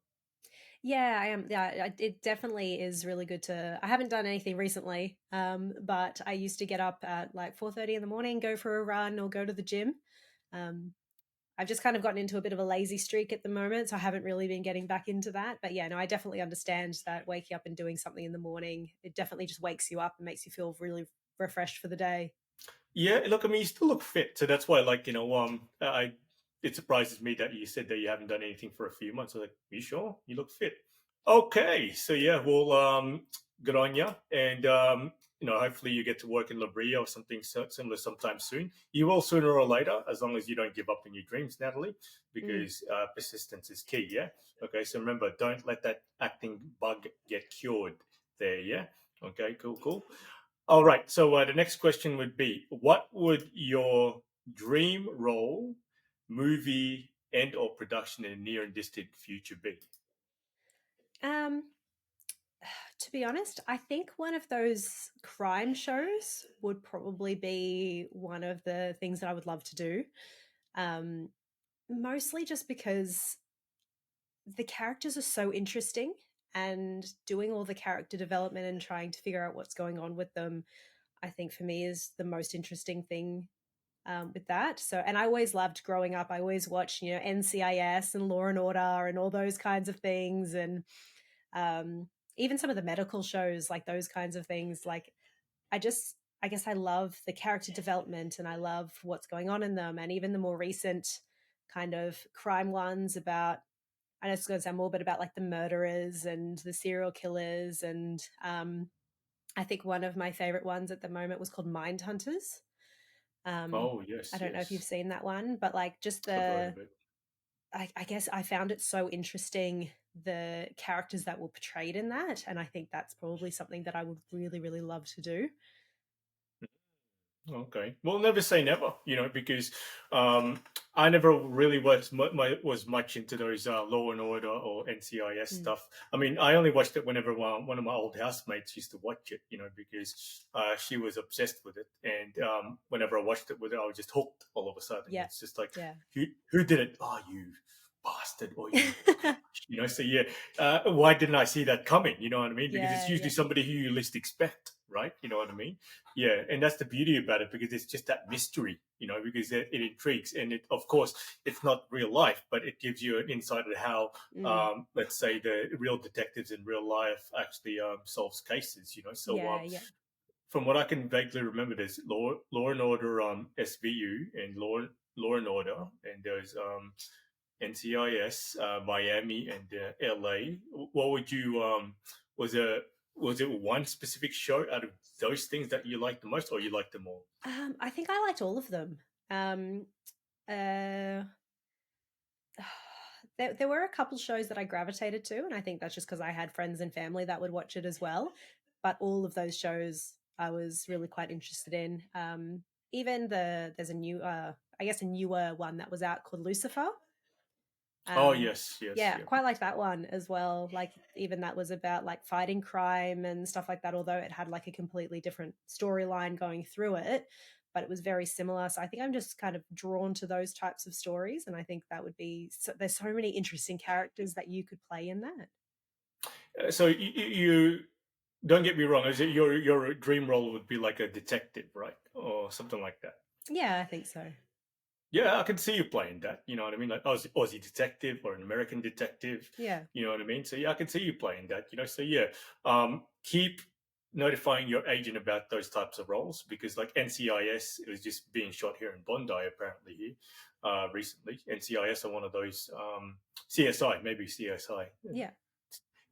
Yeah, I am. Yeah, it definitely is really good to. I haven't done anything recently, but I used to get up at like 4:30 in the morning, go for a run, or go to the gym. Um, I've just kind of gotten into a bit of a lazy streak at the moment, so I haven't really been getting back into that. But yeah, no, I definitely understand that waking up and doing something in the morning, it definitely just wakes you up and makes you feel really refreshed for the day. Yeah, look, I mean, you still look fit, so that's why, like, I it surprises me that you said that you haven't done anything for a few months. So, like, you sure you look fit? Okay, so yeah, well, good on you, and hopefully you get to work in Labrie or something similar sometime soon. You will sooner or later, as long as you don't give up on your dreams, Natalie, Mm. because persistence is key. Yeah. Okay, so remember, don't let that acting bug get cured. There, yeah. Okay, cool, cool. All right. So the next question would be, what would your dream role, movie, and or production in the near and distant future be? Um, to be honest, I think one of those crime shows would probably be one of the things that I would love to do. Um, Mostly just because the characters are so interesting, and doing all the character development and trying to figure out what's going on with them, I think for me is the most interesting thing with that. So, and I always loved growing up. I always watched, NCIS and Law and Order and all those kinds of things, and um, even some of the medical shows, like those kinds of things. Like, I guess I love the character development and I love what's going on in them, and even the more recent kind of crime ones about. I know it's going to sound morbid about like the murderers and the serial killers, and I think one of my favorite ones at the moment was called Mind Hunters. Oh, I yes, don't know if you've yes. seen that one, but like just I've heard of it. I guess I found it so interesting, the characters that were portrayed in that, and I think that's probably something that I would really, really love to do. Okay. Well, never say never, because um, I never really was much into those Law and Order or NCIS Mm. stuff. I mean, I only watched it whenever one of my old housemates used to watch it, because she was obsessed with it, and whenever I watched it with her, I was just hooked all of a sudden. Yeah, It's just like, yeah, who did it? Oh, you bastard, or you. So yeah, why didn't I see that coming? You know what I mean? Because it's yeah, usually yeah. somebody who you least expect, right? You know what I mean? Yeah, and that's the beauty about it, because it's just that mystery, because it intrigues, and of course, it's not real life, but it gives you an insight of how, Mm. let's say, the real detectives in real life actually solves cases. So Yeah, yeah. from what I can vaguely remember, there's Law and Order SVU and Law and Order, and there's NCIS, Miami, and LA. What would you was it was it one specific show out of those things that you liked the most, or you liked them all? I think I liked all of them. Um, uh, there were a couple shows that I gravitated to, and I think that's just because I had friends and family that would watch it as well. But all of those shows I was really quite interested in. Even there's a new, I guess, a newer one that was out called Lucifer. Oh Um, yes, yes, yeah, yeah. quite like that one as well. Like even that was about like fighting crime and stuff like that. Although it had like a completely different storyline going through it, but it was very similar. So I think I'm just kind of drawn to those types of stories, and I think that would be. There's so many interesting characters that you could play in that. So you don't get me wrong. Is it your dream role would be like a detective, right, or something like that? Yeah, I think so. Yeah, I can see you playing that. You know what I mean? Like Aussie detective or an American detective. Yeah, You know what I mean? So yeah, I can see you playing that. So yeah, keep notifying your agent about those types of roles, because like NCIS, it was just being shot here in Bondi apparently here recently. NCIS are one of those CSI, maybe CSI. yeah,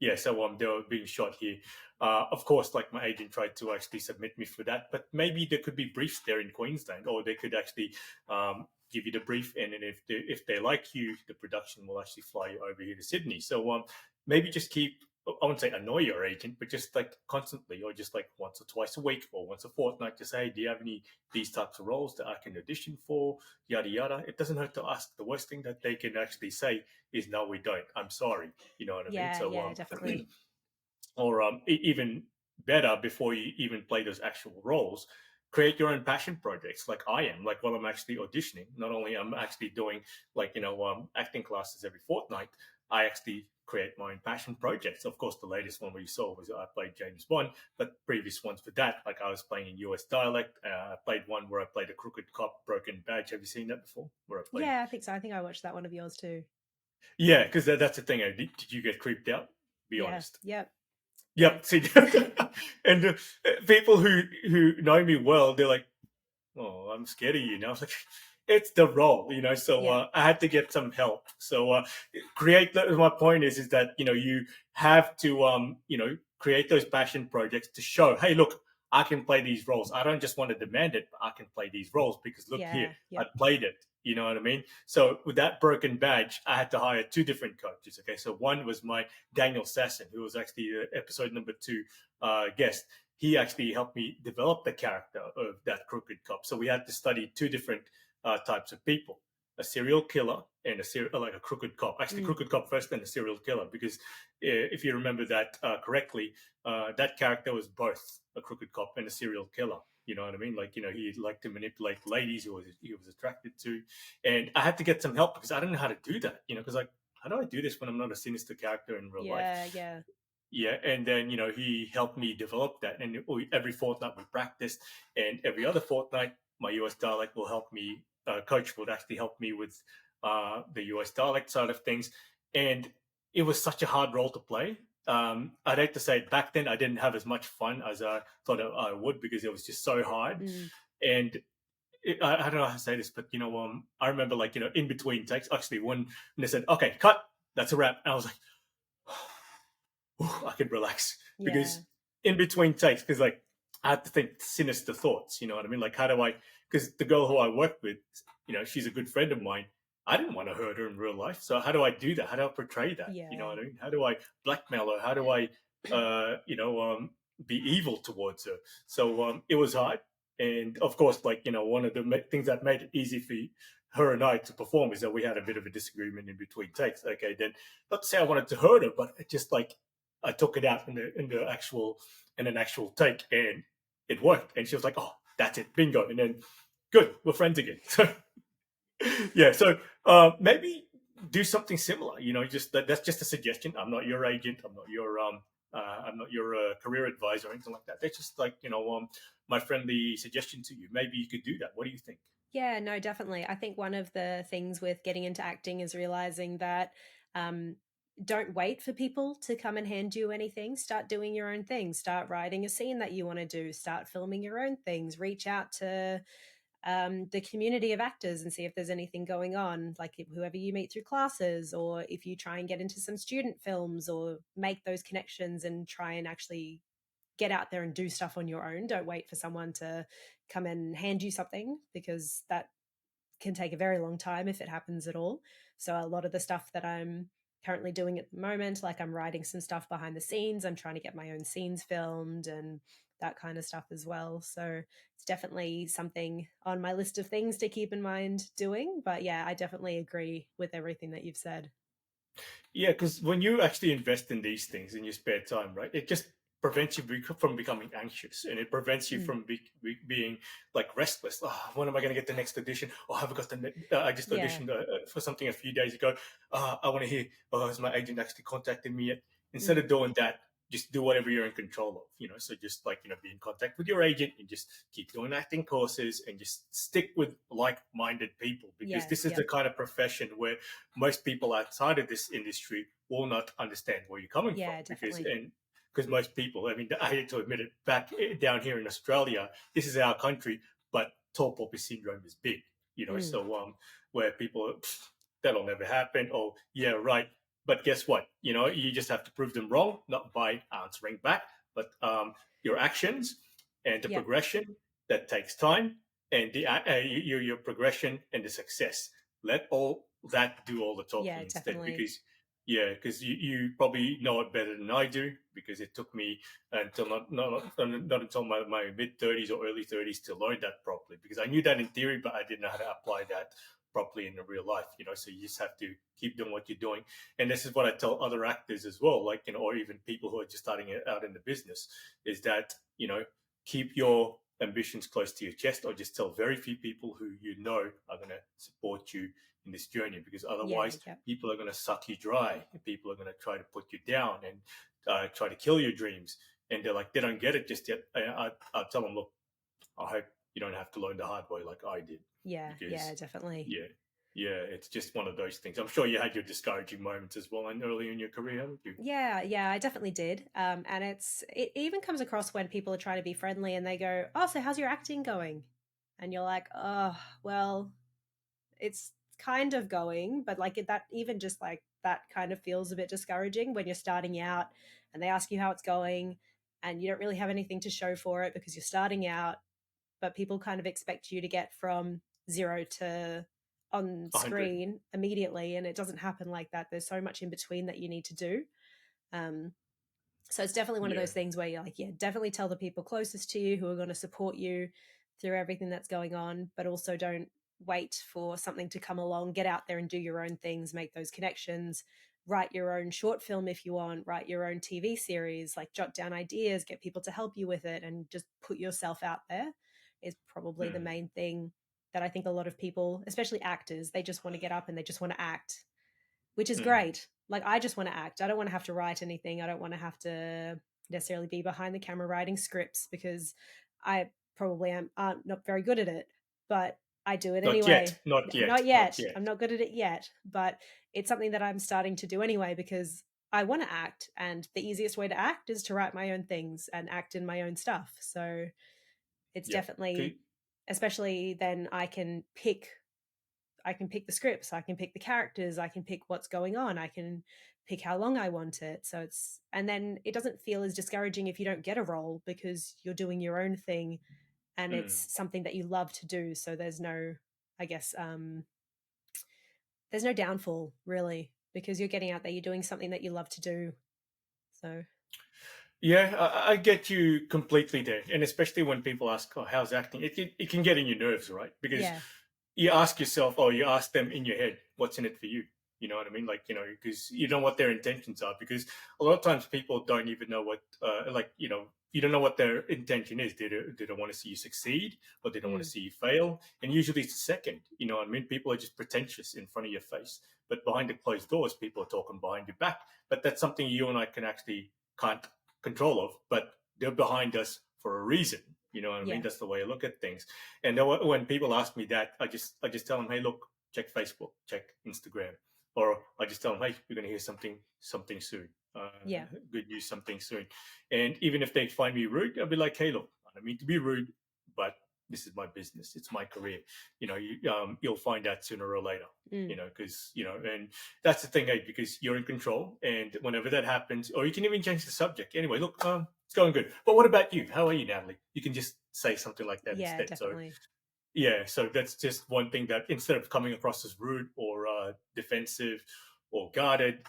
Yeah, so they were being shot here. Of course, like my agent tried to actually submit me for that, but maybe there could be briefs there in Queensland, or they could actually give you the brief, and then if they like you, the production will actually fly you over here to Sydney. So maybe just keep. I wouldn't say annoy your agent, but just like constantly, or just like once or twice a week, or once a fortnight, to say, "Do you have any these types of roles that I can audition for?" Yada yada. It doesn't hurt to ask. The worst thing that they can actually say is, "No, we don't. I'm sorry." You know what I mean? yeah, So yeah, definitely. or even better, before you even play those actual roles, create your own passion projects, like I am. Like, while I'm actually auditioning, not only I'm actually doing, like, acting classes every fortnight, I actually create my own passion projects. Of course, the latest one we saw was I played James Bond, but previous ones for that, like I was playing in US dialect. I played one where I played a crooked cop, broken badge. Have you seen that before? Where I played, Yeah, I think so. I think I watched that one of yours too. yeah, because that's the thing. Did you get creeped out? Be Yeah. honest. Yep. Yeah. Yep. See, and people who know me well, they're like, "Oh, I'm scared of you now." I was like, it's the role, So Yeah. I had to get some help. So create. My point is that you have to create those passion projects to show, hey, look, I can play these roles. I don't just want to demand it, but I can play these roles because look here, Yeah. I Yep. played it. You know what I mean? So with that broken badge, I had to hire two different coaches. Okay, so one was my Daniel Sasson, who was actually episode number 2 guest. He actually helped me develop the character of that crooked cop. So we had to study two different types of people: a serial killer and like a crooked cop. Actually, Mm. crooked cop first, then a serial killer. Because if you remember that correctly, that character was both a crooked cop and a serial killer. You know what I mean? Like he liked to manipulate ladies who he was attracted to, and I had to get some help because I don't know how to do that. Because like, how do I do this when I'm not a sinister character in real life? Yeah. Yeah. Yeah, and then he helped me develop that, and every fortnight we practiced, and every other fortnight my US dialect will help me. Coach would actually help me with the US dialect side of things, and it was such a hard role to play. I'd hate to say it, back then I didn't have as much fun as I thought I would because it was just so hard, Mm. and I don't know how to say this, but I remember like in between takes actually when they said okay cut, that's a wrap, and I was like I could relax Yeah. because in between takes, because like I had to think sinister thoughts. You know what I mean? Like how do I? Because the girl who I worked with, she's a good friend of mine. I didn't want to hurt her in real life, so how do I do that? How do I portray that? You know Yeah. what I mean? How do I blackmail her? How do I, be evil towards her? So it was hard, and of course, like one of the things that made it easy for her and I to perform is that we had a bit of a disagreement in between takes. Okay, then not to say I wanted to hurt her, but it just like I took it out in an actual take, and it worked. And she was like, "Oh, that's it, bingo!" And then, good, we're friends again. So yeah, so maybe do something similar. Just that's just a suggestion. I'm not your agent. I'm not your career advisor or anything like that. That's just like my friendly suggestion to you. Maybe you could do that. What do you think? Yeah, no, definitely. I think one of the things with getting into acting is realizing that um, don't wait for people to come and hand you anything. Start doing your own thing. Start writing a scene that you want to do. Start filming your own things. Reach out to the community of actors and see if there's anything going on, like whoever you meet through classes, or if you try and get into some student films or make those connections and try and actually get out there and do stuff on your own. Don't wait for someone to come and hand you something because that can take a very long time if it happens at all. So a lot of the stuff that I'm currently doing at the moment, like I'm writing some stuff behind the scenes, I'm trying to get my own scenes filmed and that kind of stuff as well. So it's definitely something on my list of things to keep in mind doing. But yeah, I definitely agree with everything that you've said. Yeah, because when you actually invest in these things in your spare time, right, it just prevents you from becoming anxious, and it prevents you Mm. from being like restless. Oh, when am I going to get the next audition? Oh, have I got I just Yeah. auditioned for something a few days ago. I want to hear. Oh, has my agent actually contacted me yet? Instead Mm. of doing that, just do whatever you're in control of. So just like be in contact with your agent and just keep doing acting courses and just stick with like-minded people because Yeah. this is Yep. the kind of profession where most people outside of this industry will not understand where you're coming from Yeah, because definitely. most people, I mean, I hate to admit it, back down here in Australia, this is our country, but tall poppy syndrome is big, Mm. so where people, that'll never happen. Oh, yeah, right. But guess what? You just have to prove them wrong, not by answering back, but your actions and the Yep. progression that takes time and your progression and the success. Let all that do all the talking Yeah, instead, definitely. because yeah, because you probably know it better than I do, because it took me until not until my mid 30s or early 30s to learn that properly, because I knew that in theory, but I didn't know how to apply that properly in the real life. So you just have to keep doing what you're doing, and this is what I tell other actors as well, like or even people who are just starting out in the business, is that keep your ambitions close to your chest, or just tell very few people who are going to support you in this journey, because Yeah, otherwise yeah. people are going to suck you dry, and people are going to try to put you down and try to kill your dreams. And they're like, they don't get it just yet. I tell them, look, I hope you don't have to learn the hard way like I did, Yeah, yeah, because definitely. yeah, yeah, it's just one of those things. I'm sure you had your discouraging moments as well, and early in your career, haven't you? Yeah, yeah, I definitely did. And it even comes across when people are trying to be friendly and they go, "Oh, so how's your acting going?" And you're like, "Oh, well, it's kind of going, but like that even just like that kind of feels a bit discouraging when you're starting out and they ask you how it's going and you don't really have anything to show for it because you're starting out, but people kind of expect you to get from zero to on 100. screen immediately, and it doesn't happen like that. There's so much in between that you need to do. Um, so it's definitely one of Yeah. those things where you're like, yeah, definitely tell the people closest to you who are going to support you through everything that's going on, but also don't wait for something to come along. Get out there and do your own things, make those connections, write your own short film if you want, write your own TV series, like jot down ideas, get people to help you with it, and just put yourself out there is probably the Mm, main thing that I think a lot of people, especially actors, they just want to get up and they just want to act, which is mm, great. Like I just want to act. I don't want to have to write anything. I don't want to have to necessarily be behind the camera writing scripts because I probably am not very good at it, but I do it not yet. anyway. Not yet. Not Not yet. yet. I'm not good at it yet, but it's something that I'm starting to do anyway because I want to act, and the easiest way to act is to write my own things and act in my own stuff. So it's Yeah. definitely, especially then I can pick the scripts, I can pick the characters, I can pick what's going on, I can pick how long I want it. So it's, and then it doesn't feel as discouraging if you don't get a role because you're doing your own thing and Mm. it's something that you love to do. So there's no, I guess, there's no downfall really because you're getting out there, you're doing something that you love to do. So Yeah, I get you completely there, and especially when people ask, "Oh, how's acting?" It can get in your nerves, right? Because yeah, you ask yourself, or you ask them in your head, "What's in it for you?" You know what I mean? Like, because you know what their intentions are. Because a lot of times people don't even know what, you don't know what their intention is. They don't want to see you succeed, or they don't want to mm, see you fail. And usually it's the second. You know what I mean? People are just pretentious in front of your face, but behind the closed doors, people are talking behind your back. But that's something you and I can actually can't control of, but they're behind us for a reason. You know what I mean? yeah, That's the way I look at things. And then when people ask me that, I just tell them, hey, look, check Facebook, check Instagram, or I just tell them, hey, you're gonna hear something soon. yeah, Good news, something soon. And even if they find me rude, I'll be like, hey, look, I don't mean to be rude, but this is my business. It's my career. You'll find out sooner or later. mm, Because and that's the thing, hey, because you're in control, and whenever that happens, or you can even change the subject. Anyway, look, it's going good. But what about you? How are you, Natalie? You can just say something like that yeah, instead. So definitely. yeah, so that's just one thing that instead of coming across as rude or defensive or guarded,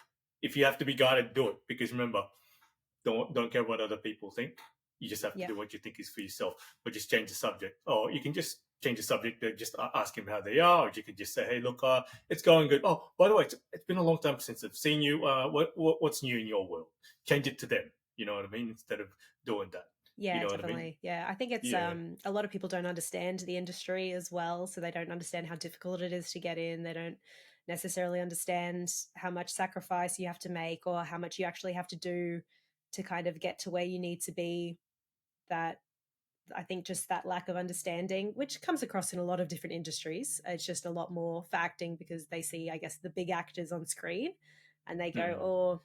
if you have to be guarded, do it. Because remember, don't care what other people think. You just have to Yeah, do what you think is for yourself. But just change the subject. Or you can just change the subject. Just ask them how they are. Or you can just say, "Hey, look, it's going good. Oh, by the way, it's been a long time since I've seen you. What's new in your world?" Change it to them. You know what I mean? Instead of doing that. You yeah, know what I mean? definitely. Yeah, I think it's Yeah. a lot of people don't understand the industry as well, so they don't understand how difficult it is to get in. They don't necessarily understand how much sacrifice you have to make or how much you actually have to do to kind of get to where you need to be. That I think just that lack of understanding, which comes across in a lot of different industries, it's just a lot more for acting because they see, I guess, the big actors on screen and they go, Mm. oh,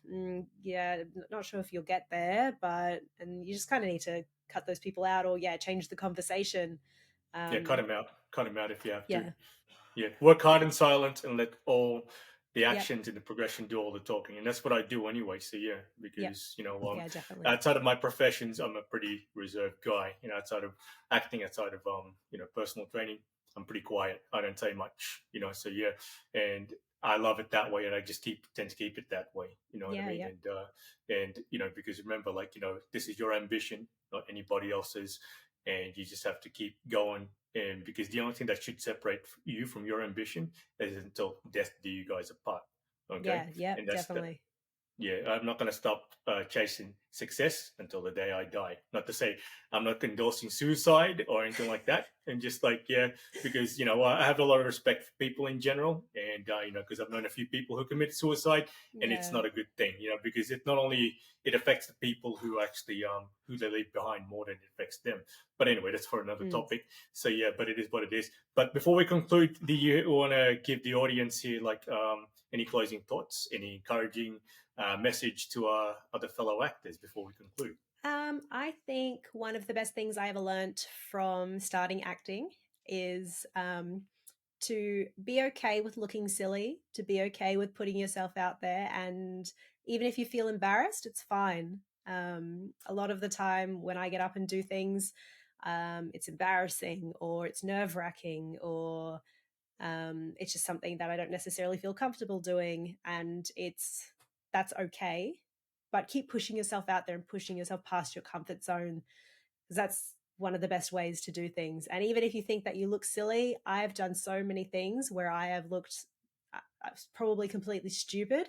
yeah, not sure if you'll get there, but, and you just kind of need to cut those people out or, yeah, change the conversation. Yeah, cut Um, him out. Cut him out if you have to. yeah, Yeah, work hard in silence and let all the yep, actions and the progression do all the talking, and that's what I do anyway. So yeah, yep, because yeah, definitely. outside of my professions, I'm a pretty reserved guy. Outside of acting, outside of personal training, I'm pretty quiet. I don't say much. So yeah, and I love it that way, and I just tend to keep it that way. You know what I Yeah, mean? yeah, And because remember, like this is your ambition, not anybody else's, and you just have to keep going. And because the only thing that should separate you from your ambition is until death do you guys apart. Okay, yeah, yep, and that's that. definitely. Yeah, I'm not going to stop chasing success until the day I die. Not to say I'm not endorsing suicide or anything like that. And just like, yeah, because, I have a lot of respect for people in general. And, because I've known a few people who commit suicide, and it's Yeah, not a good thing, because it not only, it affects the people who actually, who they leave behind more than it affects them. But anyway, that's for another mm. topic. So, yeah, but it is what it is. But before we conclude, do you want to give the audience here, like, any closing thoughts, any encouraging message to our other fellow actors before we conclude? I think one of the best things I ever learnt from starting acting is to be okay with looking silly, to be okay with putting yourself out there. And even if you feel embarrassed, it's fine. A lot of the time when I get up and do things, it's embarrassing or it's nerve wracking or it's just something that I don't necessarily feel comfortable doing. And that's okay. But keep pushing yourself out there and pushing yourself past your comfort zone because that's one of the best ways to do things. And even if you think that you look silly, I've done so many things where I have looked probably completely stupid.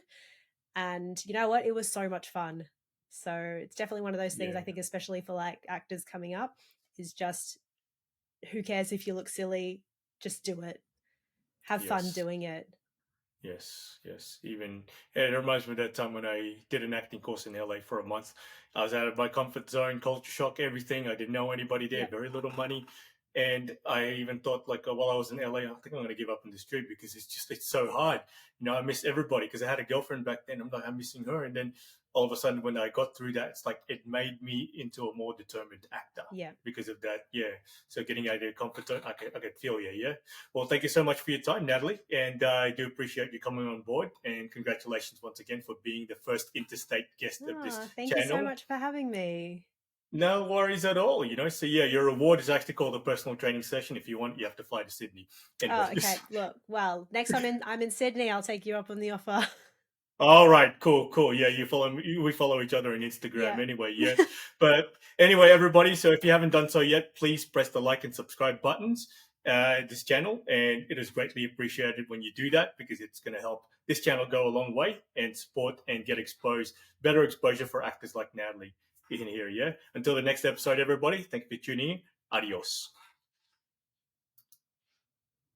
And you know what? It was so much fun. So it's definitely one of those things I Yeah. think, especially for like actors coming up, is just who cares if you look silly? Just do it. Have fun Yes. doing it. Yes, yes. Even it reminds me of that time when I did an acting course in LA for a month. I was out of my comfort zone, culture shock, everything. I didn't know anybody there, Yep. very little money, and I even thought like, while I was in LA, I think I'm going to give up on this trip because it's so hard. I miss everybody because I had a girlfriend back then. I'm like, I'm missing her, and then all of a sudden when I got through that, it's like it made me into a more determined actor Yeah. because of that. Yeah. So getting out of your comfort zone, I could feel you. Yeah. Well, thank you so much for your time, Natalie, and I do appreciate you coming on board. And congratulations once again for being the first interstate guest of this Oh, thank you so channel. much for having me. No worries at all. So yeah, your reward is actually called a personal training session. If you want, you have to fly to Sydney. Anyway, Oh, okay. Look, well, next time I'm in Sydney, I'll take you up on the offer. all right, cool, cool. Yeah, you follow me. We follow each other on Instagram Yeah. anyway. Yeah, but anyway, everybody. So if you haven't done so yet, please press the like and subscribe buttons this channel, and it is greatly appreciated when you do that because it's going to help this channel go a long way and support and get exposed, better exposure for actors like Natalie in here. Yeah. Until the next episode, everybody. Thank you for tuning in. Adios.